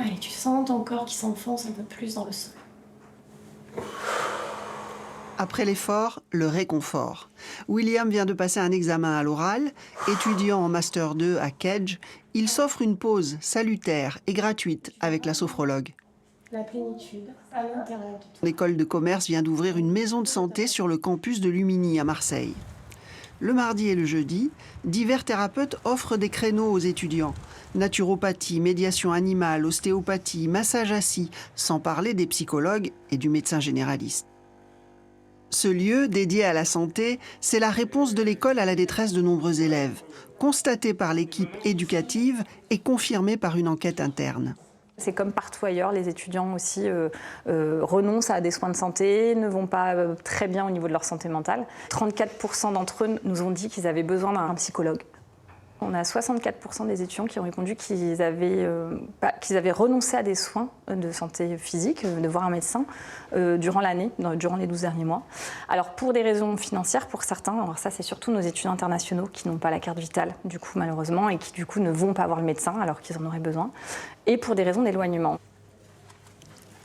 Allez, tu sens ton corps qui s'enfonce un peu plus dans le sol. Après l'effort, le réconfort. William vient de passer un examen à l'oral. Étudiant en Master 2 à Kedge, il s'offre une pause salutaire et gratuite avec la sophrologue. La plénitude à l'intérieur de toi. L'école de commerce vient d'ouvrir une maison de santé sur le campus de Lumini à Marseille. Le mardi et le jeudi, divers thérapeutes offrent des créneaux aux étudiants. Naturopathie, médiation animale, ostéopathie, massage assis, sans parler des psychologues et du médecin généraliste. Ce lieu, dédié à la santé, c'est la réponse de l'école à la détresse de nombreux élèves, constatée par l'équipe éducative et confirmée par une enquête interne. C'est comme partout ailleurs, les étudiants aussi renoncent à des soins de santé, ne vont pas très bien au niveau de leur santé mentale. 34% d'entre eux nous ont dit qu'ils avaient besoin d'un psychologue. On a 64% des étudiants qui ont répondu qu'ils avaient renoncé à des soins de santé physique, de voir un médecin, durant l'année, durant les 12 derniers mois. Alors pour des raisons financières pour certains, alors ça c'est surtout nos étudiants internationaux qui n'ont pas la carte vitale, du coup malheureusement, et qui du coup ne vont pas voir le médecin alors qu'ils en auraient besoin, et pour des raisons d'éloignement.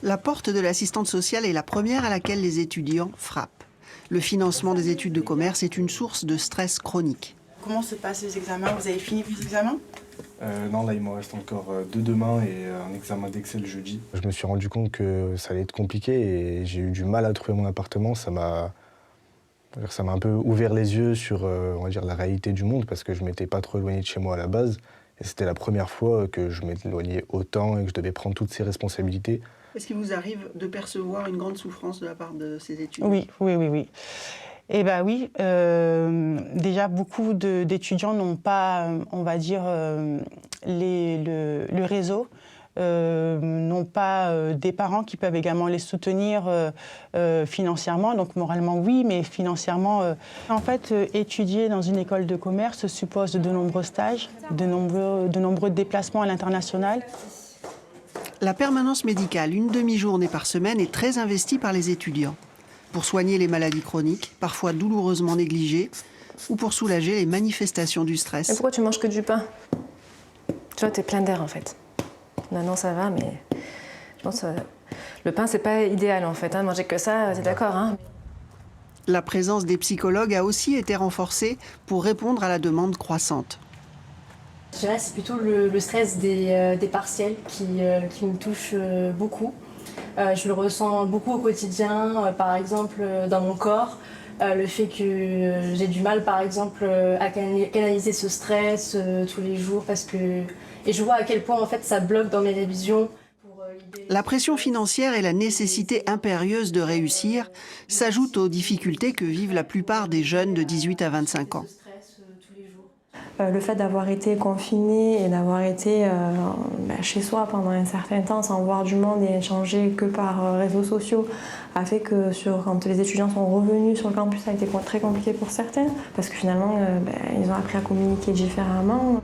La porte de l'assistante sociale est la première à laquelle les étudiants frappent. Le financement des études de commerce est une source de stress chronique. Comment se passent les examens? Vous avez fini vos examens? Non, là, il m'en reste encore 2 demain et un examen d'Excel jeudi. Je me suis rendu compte que ça allait être compliqué et j'ai eu du mal à trouver mon appartement. Ça m'a un peu ouvert les yeux sur on va dire, la réalité du monde parce que je ne m'étais pas trop éloigné de chez moi à la base. Et c'était la première fois que je m'éloignais autant et que je devais prendre toutes ces responsabilités. Est-ce qu'il vous arrive de percevoir une grande souffrance de la part de ces étudiants? Oui. Eh bien oui, déjà beaucoup d'étudiants n'ont pas, on va dire, le réseau, n'ont pas des parents qui peuvent également les soutenir financièrement. Donc moralement oui, mais financièrement... En fait, étudier dans une école de commerce suppose de nombreux stages, de nombreux déplacements à l'international. La permanence médicale, une demi-journée par semaine, est très investie par les étudiants. Pour soigner les maladies chroniques, parfois douloureusement négligées, ou pour soulager les manifestations du stress. Et pourquoi tu manges que du pain? Tu vois, t'es plein d'air en fait. Non, ça va, mais je pense que le pain, c'est pas idéal en fait. Manger que ça, t'es d'accord, hein? La présence des psychologues a aussi été renforcée pour répondre à la demande croissante. Je dirais que c'est plutôt le stress des partiels qui me touche beaucoup. Je le ressens beaucoup au quotidien, par exemple dans mon corps. Le fait que j'ai du mal, par exemple, à canaliser ce stress tous les jours et je vois à quel point en fait ça bloque dans mes révisions. La pression financière et la nécessité impérieuse de réussir s'ajoutent aux difficultés que vivent la plupart des jeunes de 18 à 25 ans. Le fait d'avoir été confiné et d'avoir été chez soi pendant un certain temps sans voir du monde et échanger que par réseaux sociaux a fait que quand les étudiants sont revenus sur le campus, ça a été très compliqué pour certains parce que finalement ils ont appris à communiquer différemment.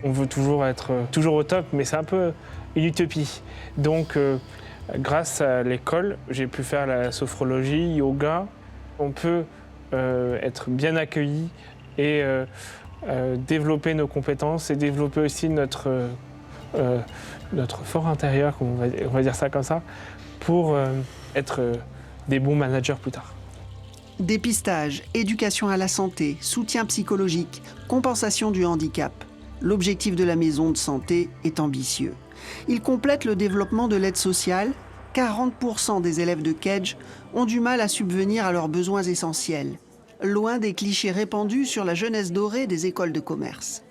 On veut toujours être au top, mais c'est un peu une utopie. Donc grâce à l'école, j'ai pu faire la sophrologie, yoga. On peut être bien accueilli et développer nos compétences et développer aussi notre fort intérieur, on va dire ça comme ça, pour être des bons managers plus tard. Dépistage, éducation à la santé, soutien psychologique, compensation du handicap. L'objectif de la maison de santé est ambitieux. Il complète le développement de l'aide sociale. 40% des élèves de Kedge ont du mal à subvenir à leurs besoins essentiels, loin des clichés répandus sur la jeunesse dorée des écoles de commerce.